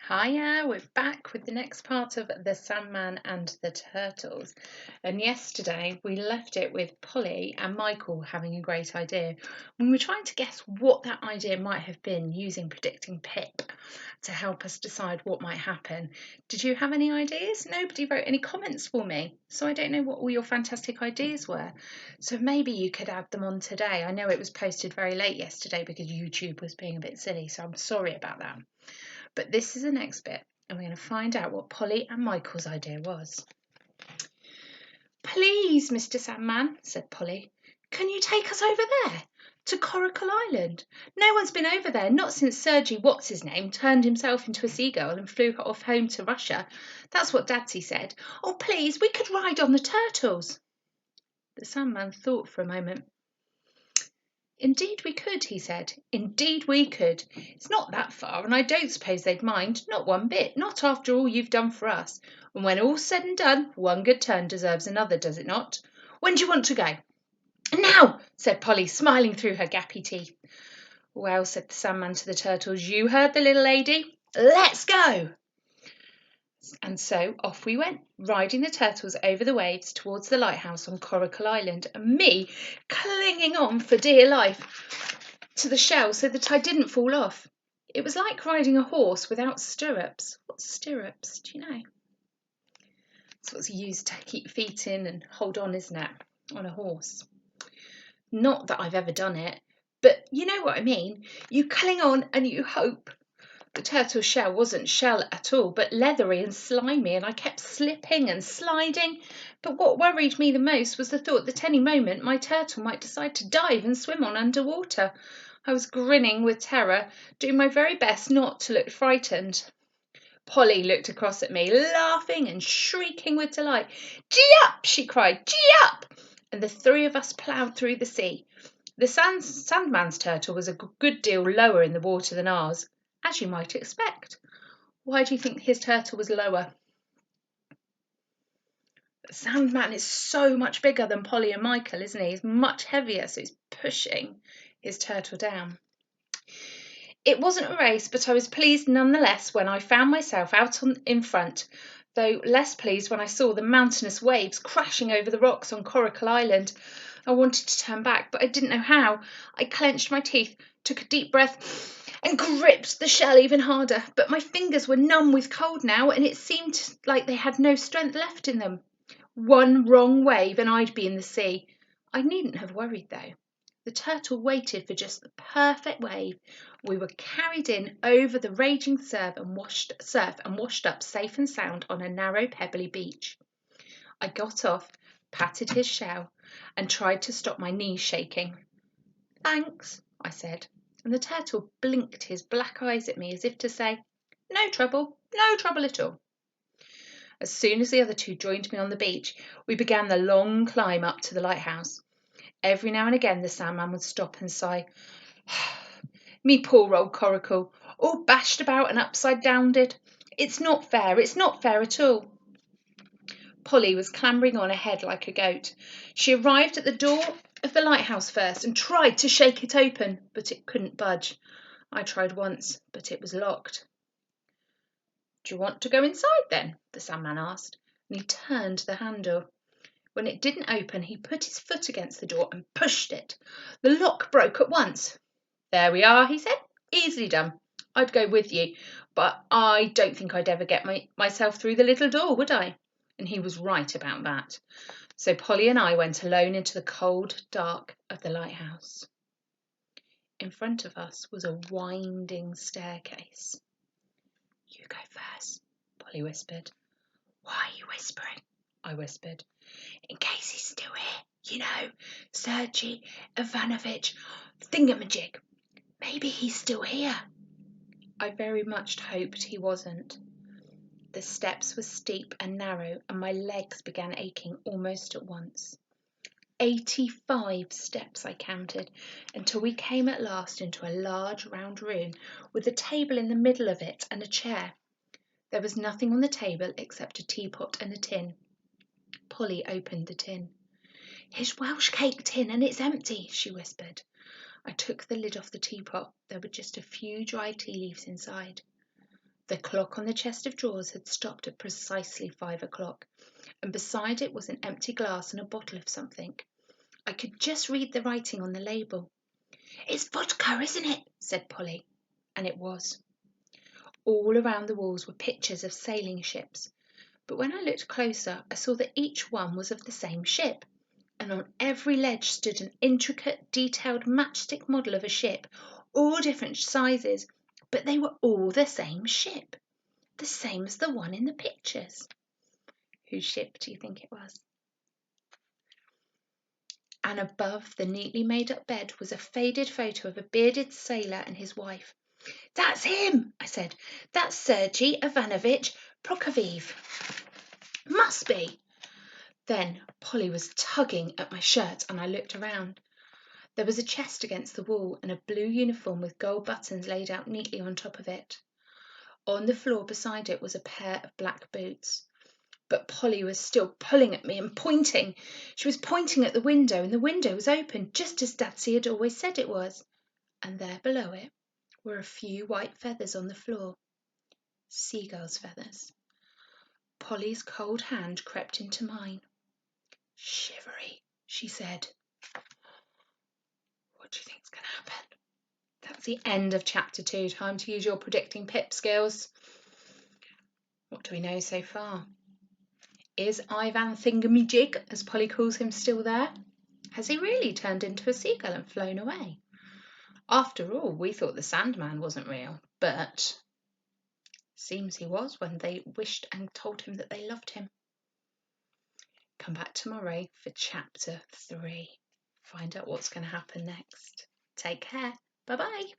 Hiya, we're back with the next part of the Sandman and the Turtles. And yesterday we left it with Polly and Michael having a great idea. We were trying to guess what that idea might have been using predicting Pip to help us decide what might happen. Did you have any ideas? Nobody wrote any comments for me, so I don't know what all your fantastic ideas were. So maybe you could add them on today. I know it was posted very late yesterday because YouTube was being a bit silly, so I'm sorry about that. But this is the next bit, and we're going to find out what Polly and Michael's idea was. "Please, Mr. Sandman," said Polly, "can you take us over there, to Coracle Island? No one's been over there, not since Sergi What's-his-name turned himself into a seagull and flew off home to Russia. That's what Dadsy said. Oh, please, we could ride on the turtles." The Sandman thought for a moment. "Indeed we could," he said. "Indeed we could. It's not that far, and I don't suppose they'd mind, not one bit, not after all you've done for us. And when all's said and done, one good turn deserves another, does it not? When do you want to go?" "Now," said Polly, smiling through her gappy teeth. "Well," said the Sandman to the turtles, "you heard the little lady. Let's go!" And so off we went, riding the turtles over the waves towards the lighthouse on Coracle Island, and me clinging on for dear life to the shell so that I didn't fall off. It was like riding a horse without stirrups. What's stirrups? Do you know? It's what's used to keep feet in and hold on, isn't it, on a horse? Not that I've ever done it, but you know what I mean. You cling on and you hope. The turtle's shell wasn't shell at all, but leathery and slimy, and I kept slipping and sliding. But what worried me the most was the thought that any moment my turtle might decide to dive and swim on underwater. I was grinning with terror, doing my very best not to look frightened. Polly looked across at me, laughing and shrieking with delight. "Gee up!" she cried. "Gee up!" And the three of us ploughed through the sea. The Sandman's turtle was a good deal lower in the water than ours, as you might expect. Why do you think his turtle was lower? The Sandman is so much bigger than Polly and Michael, isn't he? He's much heavier, so he's pushing his turtle down. It wasn't a race, but I was pleased nonetheless when I found myself out in front, though less pleased when I saw the mountainous waves crashing over the rocks on Coracle Island. I wanted to turn back, but I didn't know how. I clenched my teeth, took a deep breath, and gripped the shell even harder. But my fingers were numb with cold now, and it seemed like they had no strength left in them. One wrong wave and I'd be in the sea. I needn't have worried, though. The turtle waited for just the perfect wave. We were carried in over the raging surf and washed up safe and sound on a narrow, pebbly beach. I got off, patted his shell, and tried to stop my knees shaking. "Thanks," I said, and the turtle blinked his black eyes at me as if to say, no trouble at all." As soon as the other two joined me on the beach, we began the long climb up to the lighthouse. Every now and again the Sandman would stop and sigh. "Me poor old coracle, all bashed about and upside downed. It's not fair at all." Polly was clambering on ahead like a goat. She arrived at the door of the lighthouse first and tried to shake it open, but it couldn't budge. I tried once, but it was locked. "Do you want to go inside then?" the Sandman asked, and he turned the handle. When it didn't open, he put his foot against the door and pushed it. The lock broke at once. "There we are," he said. "Easily done. I'd go with you, but I don't think I'd ever get myself through the little door, would I?" And he was right about that. So Polly and I went alone into the cold dark of the lighthouse. In front of us was a winding staircase. "You go first," Polly whispered. "Why are you whispering?" I whispered. "In case he's still here, you know, Sergi Ivanovich Thingamajig. Maybe he's still here." I very much hoped he wasn't. The steps were steep and narrow, and my legs began aching almost at once. 85 steps I counted, until we came at last into a large round room with a table in the middle of it and a chair. There was nothing on the table except a teapot and a tin. Polly opened the tin. "His Welsh cake tin, and it's empty," she whispered. I took the lid off the teapot. There were just a few dry tea leaves inside. The clock on the chest of drawers had stopped at precisely 5 o'clock, and beside it was an empty glass and a bottle of something. I could just read the writing on the label. "It's vodka, isn't it?" said Polly. And it was. All around the walls were pictures of sailing ships, but when I looked closer, I saw that each one was of the same ship, and on every ledge stood an intricate, detailed matchstick model of a ship, all different sizes, but they were all the same ship, the same as the one in the pictures. Whose ship do you think it was? And above the neatly made-up bed was a faded photo of a bearded sailor and his wife. "That's him," I said. "That's Sergei Ivanovich Prokofiev. Must be." Then Polly was tugging at my shirt and I looked around. There was a chest against the wall and a blue uniform with gold buttons laid out neatly on top of it. On the floor beside it was a pair of black boots. But Polly was still pulling at me and pointing. She was pointing at the window, and the window was open, just as Dadsy had always said it was. And there below it were a few white feathers on the floor. Seagull's feathers. Polly's cold hand crept into mine. "Shivery," she said. What do you think's going to happen? That's the end of chapter 2. Time to use your predicting pip skills. What do we know so far? Is Ivan Thingamajig, as Polly calls him, still there? Has he really turned into a seagull and flown away? After all, we thought the Sandman wasn't real, but seems he was when they wished and told him that they loved him. Come back tomorrow for chapter 3. Find out what's going to happen next. Take care. Bye-bye.